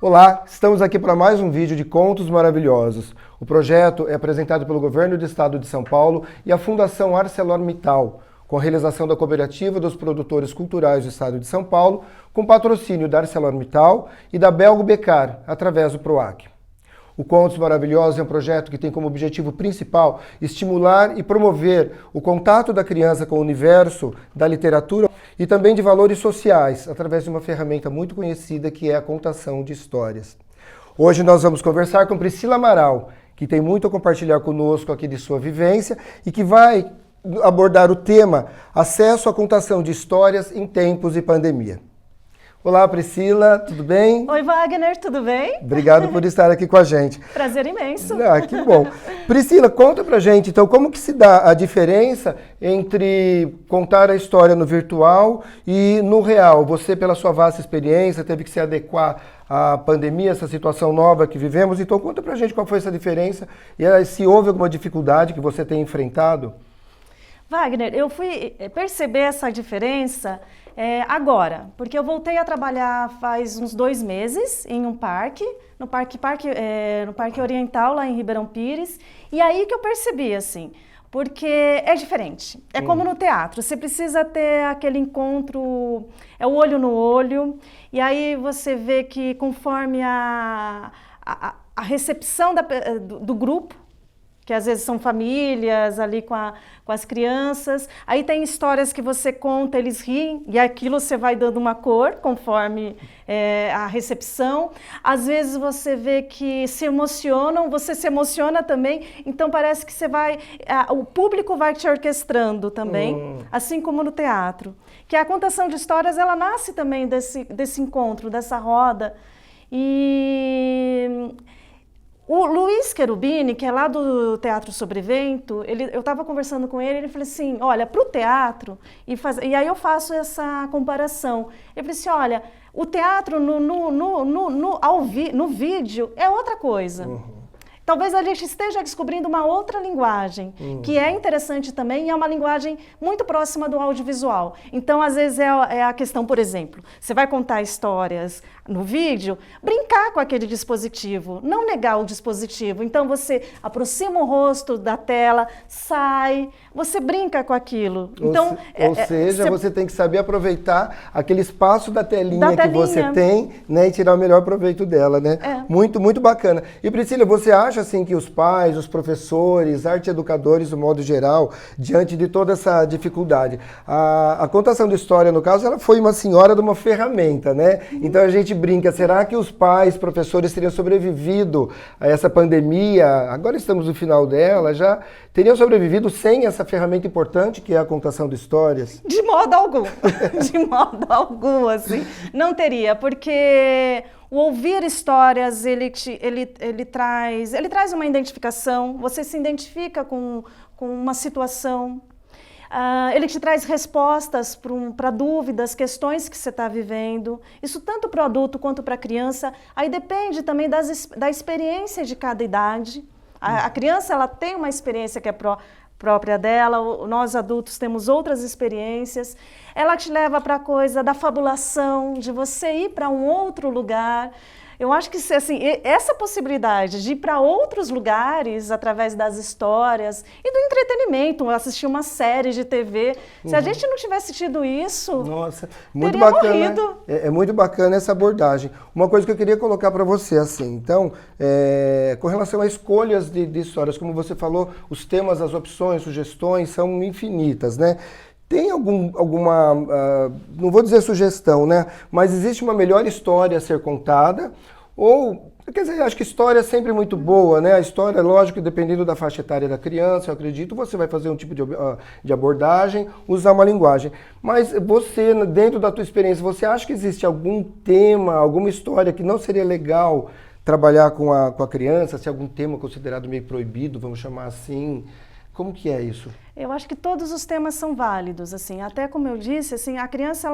Olá, estamos aqui para mais um vídeo de Contos Maravilhosos. O projeto é apresentado pelo Governo do Estado de São Paulo e a Fundação ArcelorMittal, com a realização da Cooperativa dos Produtores Culturais do Estado de São Paulo, com patrocínio da ArcelorMittal e da Belgo Becar, através do PROAC. O Contos Maravilhosos é um projeto que tem como objetivo principal estimular e promover o contato da criança com o universo da literatura e também de valores sociais, através de uma ferramenta muito conhecida que é a contação de histórias. Hoje nós vamos conversar com Priscila Amaral, que tem muito a compartilhar conosco aqui de sua vivência e que vai abordar o tema Acesso à contação de histórias em tempos de pandemia. Olá, Priscila, tudo bem? Oi, Wagner, tudo bem? Obrigado por estar aqui com a gente. Prazer imenso. Que bom. Priscila, conta pra gente, então, como que se dá a diferença entre contar a história no virtual e no real? Você, pela sua vasta experiência, teve que se adequar à pandemia, essa situação nova que vivemos. Então, conta pra gente qual foi essa diferença e se houve alguma dificuldade que você tem enfrentado. Wagner, eu fui perceber essa diferença agora, porque eu voltei a trabalhar faz uns 2 meses em um parque, no Parque Oriental, lá em Ribeirão Pires, e aí que eu percebi, assim, porque é diferente. É como no teatro, você precisa ter aquele encontro, é o olho no olho, e aí você vê que conforme a recepção do grupo, que às vezes são famílias ali com as crianças, aí tem histórias que você conta, eles riem, e aquilo você vai dando uma cor conforme a recepção. Às vezes você vê que se emocionam, você se emociona também, então parece que o público vai te orquestrando também, assim como no teatro. Que a contação de histórias, ela nasce também desse encontro, dessa roda. E o Luiz Cherubini, que é lá do Teatro Sobrevento, eu estava conversando com ele falou assim, olha, para o teatro, e aí eu faço essa comparação. Eu falei assim, olha, o teatro no vídeo é outra coisa. Talvez a gente esteja descobrindo uma outra linguagem, que é interessante também e é uma linguagem muito próxima do audiovisual. Então, às vezes, é a questão, por exemplo, você vai contar histórias no vídeo, brincar com aquele dispositivo, não negar o dispositivo. Então, você aproxima o rosto da tela, sai, você brinca com aquilo. Então, ou seja, você tem que saber aproveitar aquele espaço da telinha que você tem, né, e tirar o melhor proveito dela, né? Muito, muito bacana. E, Priscila, você acha assim que os pais, os professores, arte-educadores, do modo geral, diante de toda essa dificuldade, a contação de história, no caso, ela foi uma senhora de uma ferramenta, né? Então a gente brinca, será que os pais, professores teriam sobrevivido a essa pandemia? Agora estamos no final dela, já teriam sobrevivido sem essa ferramenta importante que é a contação de histórias? De modo algum, de modo algum, assim, não teria, porque o ouvir histórias, ele traz uma identificação, você se identifica com uma situação, ele te traz respostas para dúvidas, questões que você está vivendo, isso tanto para o adulto quanto para a criança, aí depende também da experiência de cada idade. A criança, ela tem uma experiência que é própria dela, nós adultos temos outras experiências. Ela te leva para a coisa da fabulação, de você ir para um outro lugar. Eu acho que assim, essa possibilidade de ir para outros lugares através das histórias e do entretenimento, assistir uma série de TV, se a gente não tivesse tido isso, nossa, muito teria bacana, morrido. É muito bacana essa abordagem. Uma coisa que eu queria colocar para você, assim, então, com relação a escolhas de histórias, como você falou, os temas, as opções, sugestões são infinitas, né? Tem alguma, não vou dizer sugestão, né? Mas existe uma melhor história a ser contada? Ou, quer dizer, acho que história é sempre muito boa, né? A história, lógico, dependendo da faixa etária da criança, eu acredito, você vai fazer um tipo de abordagem, usar uma linguagem. Mas você, dentro da tua experiência, você acha que existe algum tema, alguma história que não seria legal trabalhar com a criança? Se algum tema considerado meio proibido, vamos chamar assim? Como que é isso? Eu acho que todos os temas são válidos, assim, até como eu disse, assim, a criança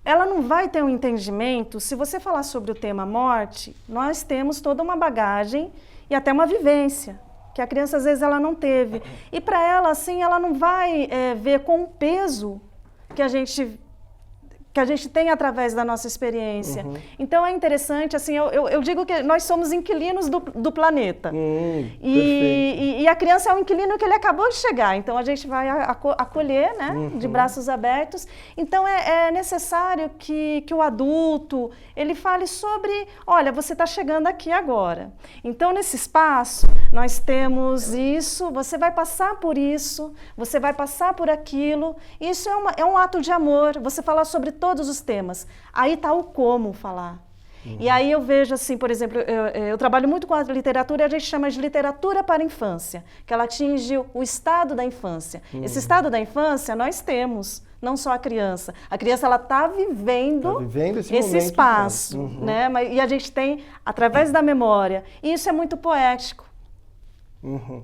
ela não vai ter um entendimento, se você falar sobre o tema morte, nós temos toda uma bagagem e até uma vivência, que a criança às vezes ela não teve. E para ela, assim, ela não vai ver com o peso que a gente que a gente tem através da nossa experiência. Então é interessante, assim, eu digo que nós somos inquilinos do planeta. E a criança é um inquilino que ele acabou de chegar, então a gente vai acolher, né, de braços abertos. Então é necessário que o adulto, ele fale sobre, olha, você está chegando aqui agora. Então nesse espaço nós temos isso, você vai passar por isso, você vai passar por aquilo. Isso é um ato de amor, você falar sobre todos os temas. Aí está o como falar. E aí eu vejo assim, por exemplo, eu trabalho muito com a literatura, a gente chama de literatura para a infância, que ela atinge o estado da infância. Esse estado da infância nós temos, não só a criança. A criança ela está vivendo esse espaço, né? E a gente tem, através da memória, e isso é muito poético.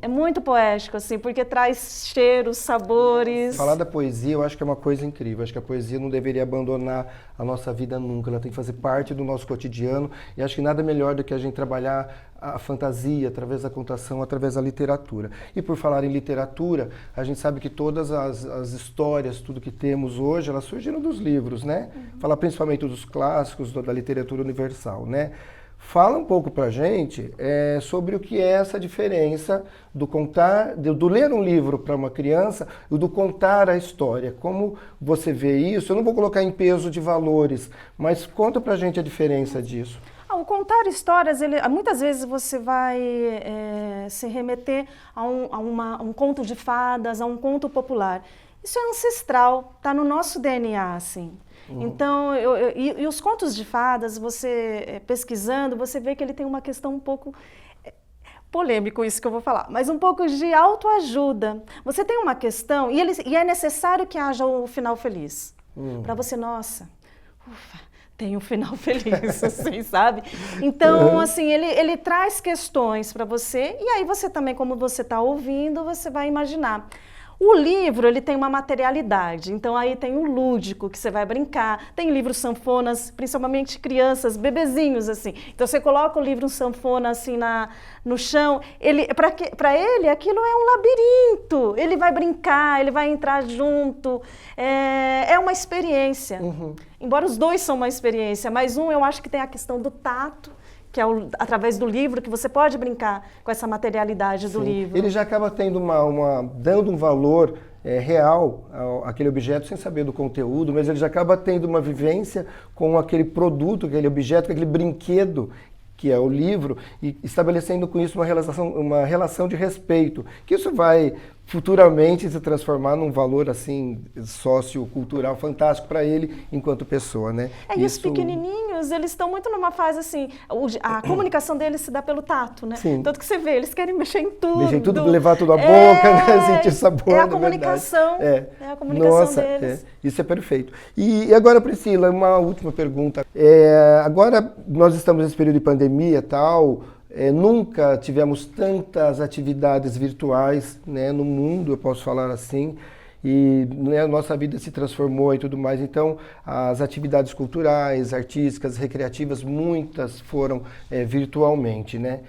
É muito poético, assim, porque traz cheiros, sabores. Falar da poesia, eu acho que é uma coisa incrível. Acho que a poesia não deveria abandonar a nossa vida nunca. Ela tem que fazer parte do nosso cotidiano. E acho que nada melhor do que a gente trabalhar a fantasia através da contação, através da literatura. E por falar em literatura, a gente sabe que todas as histórias, tudo que temos hoje, elas surgiram dos livros, né? Falar principalmente dos clássicos, da literatura universal, né? Fala um pouco pra gente sobre o que é essa diferença do contar, do ler um livro para uma criança e do contar a história. Como você vê isso? Eu não vou colocar em peso de valores, mas conta pra gente a diferença disso. O contar histórias, muitas vezes você vai se remeter a um conto de fadas, a um conto popular. Isso é ancestral, está no nosso DNA, assim. Então, e os contos de fadas, você pesquisando, você vê que ele tem uma questão um pouco polêmico isso que eu vou falar, mas um pouco de autoajuda. Você tem uma questão, e é necessário que haja o final feliz. Para você, nossa, ufa, tem um final feliz, assim, sabe? Então, assim, ele traz questões para você, e aí você também, como você está ouvindo, você vai imaginar. O livro, ele tem uma materialidade, então aí tem o lúdico, que você vai brincar, tem livros sanfonas, principalmente crianças, bebezinhos, assim. Então você coloca o livro sanfona, assim, no chão, para ele aquilo é um labirinto, ele vai brincar, ele vai entrar junto, é uma experiência. Embora os dois são uma experiência, mas eu acho que tem a questão do tato, que é através do livro, que você pode brincar com essa materialidade do livro. Ele já acaba tendo dando um valor real àquele objeto, sem saber do conteúdo, mas ele já acaba tendo uma vivência com aquele produto, aquele objeto, aquele brinquedo, que é o livro, e estabelecendo com isso uma relação de respeito, que isso vai futuramente se transformar num valor assim sociocultural fantástico para ele enquanto pessoa, né? E os pequenininhos, eles estão muito numa fase assim, a comunicação deles se dá pelo tato, né? Sim. Tanto que você vê, eles querem mexer em tudo. Mexer em tudo, levar tudo à boca, né? Sentir sabor, a comunicação, verdade. É a comunicação Nossa, deles. Isso é perfeito. E agora, Priscila, uma última pergunta. Agora nós estamos nesse período de pandemia e tal. Nunca tivemos tantas atividades virtuais, né, no mundo, eu posso falar assim, e né, a nossa vida se transformou e tudo mais. Então, as atividades culturais, artísticas, recreativas, muitas foram virtualmente, né?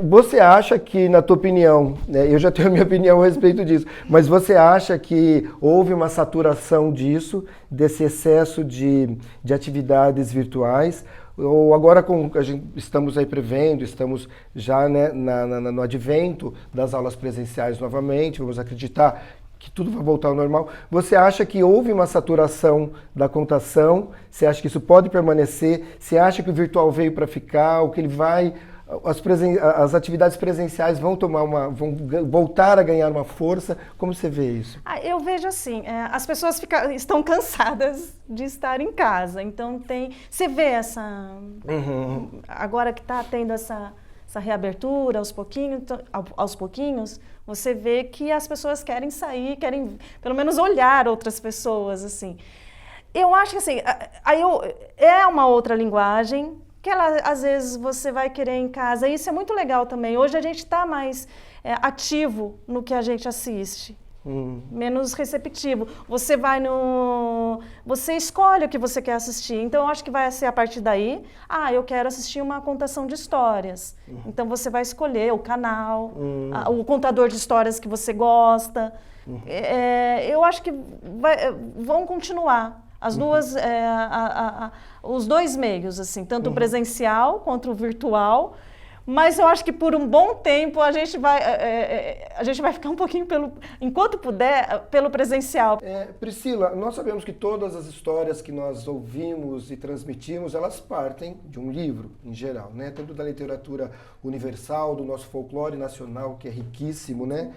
Você acha que, na tua opinião, né, eu já tenho a minha opinião a respeito disso, mas você acha que houve uma saturação desse excesso de atividades virtuais? Ou agora estamos aí prevendo, estamos já, né, no advento das aulas presenciais novamente, vamos acreditar que tudo vai voltar ao normal. Você acha que houve uma saturação da contação? Você acha que isso pode permanecer? Você acha que o virtual veio para ficar? Ou que ele vai... As atividades presenciais vão voltar a ganhar uma força? Como você vê isso? Eu vejo assim, as pessoas estão cansadas de estar em casa, então você vê essa... Agora que está tendo essa reabertura aos pouquinhos, você vê que as pessoas querem sair, querem pelo menos olhar outras pessoas, assim. Eu acho que assim, é uma outra linguagem, que às vezes você vai querer em casa, e isso é muito legal também. Hoje a gente está mais ativo no que a gente assiste. menos receptivo. Você vai você escolhe o que você quer assistir. Então, eu acho que vai ser a partir daí, eu quero assistir uma contação de histórias. Então, você vai escolher o canal, o contador de histórias que você gosta. Eu acho que vão continuar. As duas, os dois meios, assim, tanto o presencial quanto o virtual. Mas eu acho que por um bom tempo a gente vai ficar um pouquinho, enquanto puder, pelo presencial. Priscila, nós sabemos que todas as histórias que nós ouvimos e transmitimos, elas partem de um livro, em geral, né? Tanto da literatura universal, do nosso folclore nacional, que é riquíssimo, né?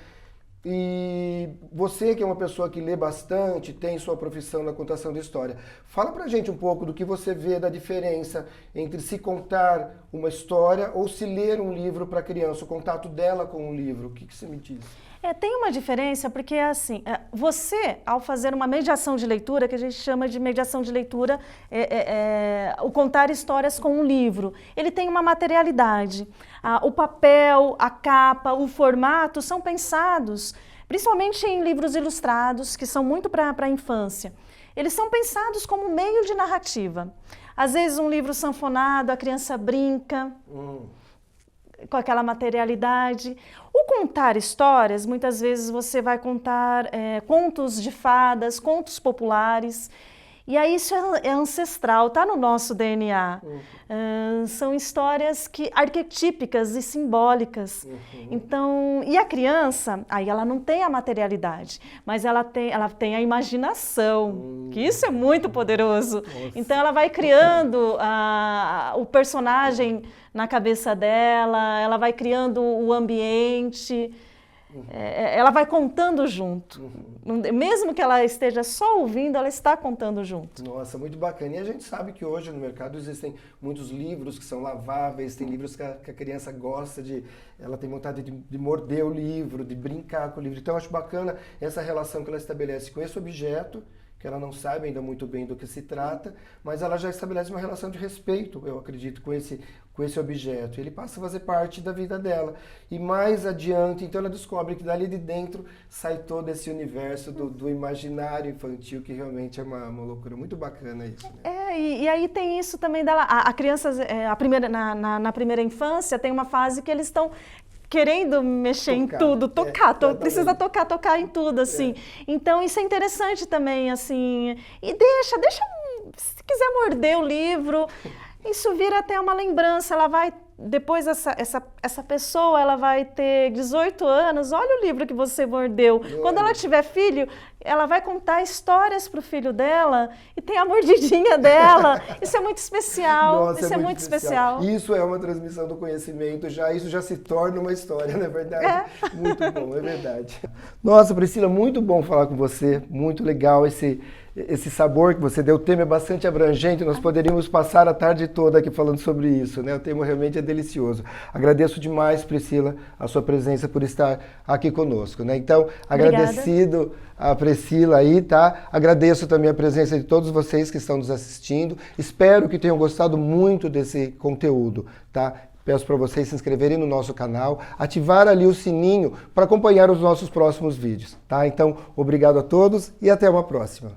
E você, que é uma pessoa que lê bastante, tem sua profissão na contação de história, fala pra gente um pouco do que você vê da diferença entre se contar uma história ou se ler um livro para criança, o contato dela com o livro. O que você me diz? Tem uma diferença, porque assim, você, ao fazer uma mediação de leitura, que a gente chama de mediação de leitura, o contar histórias com um livro, ele tem uma materialidade. O papel, a capa, o formato são pensados, principalmente em livros ilustrados, que são muito para a infância. Eles são pensados como meio de narrativa. Às vezes um livro sanfonado, a criança brinca com aquela materialidade. O contar histórias, muitas vezes você vai contar contos de fadas, contos populares, e aí isso é ancestral, está no nosso DNA. São histórias arquetípicas e simbólicas. Então, e a criança, aí ela não tem a materialidade, mas ela tem a imaginação, que isso é muito poderoso. Então ela vai criando o personagem na cabeça dela, ela vai criando o ambiente, ela vai contando junto. Mesmo que ela esteja só ouvindo, ela está contando junto. Nossa, muito bacana. E a gente sabe que hoje no mercado existem muitos livros que são laváveis, tem livros que a criança gosta ela tem vontade de morder o livro, de brincar com o livro. Então eu acho bacana essa relação que ela estabelece com esse objeto, que ela não sabe ainda muito bem do que se trata, mas ela já estabelece uma relação de respeito, eu acredito, com esse objeto. Ele passa a fazer parte da vida dela. E mais adiante, então ela descobre que dali de dentro sai todo esse universo do imaginário infantil, que realmente é uma loucura. Muito bacana isso, né? E aí tem isso também dela. A criança, na primeira infância, tem uma fase que eles estão querendo mexer em tudo, precisa tocar em tudo, assim. Então, isso é interessante também, assim. E deixa, se quiser morder o livro, isso vira até uma lembrança. Ela vai, depois essa pessoa, ela vai ter 18 anos, olha o livro que você mordeu. Quando ela tiver filho, ela vai contar histórias para o filho dela e tem a mordidinha dela. Isso é muito especial. Nossa, isso é muito especial. Isso é uma transmissão do conhecimento, isso já se torna uma história, não é verdade? Muito bom, é verdade. Nossa, Priscila, muito bom falar com você, muito legal esse sabor que você deu. O tema é bastante abrangente, nós poderíamos passar a tarde toda aqui falando sobre isso, né? O tema realmente é delicioso. Agradeço demais, Priscila, a sua presença por estar aqui conosco, né? Então, agradecido a Priscila aí, tá? Agradeço também a presença de todos vocês que estão nos assistindo. Espero que tenham gostado muito desse conteúdo, tá? Peço para vocês se inscreverem no nosso canal, ativar ali o sininho para acompanhar os nossos próximos vídeos, tá? Então, obrigado a todos e até uma próxima.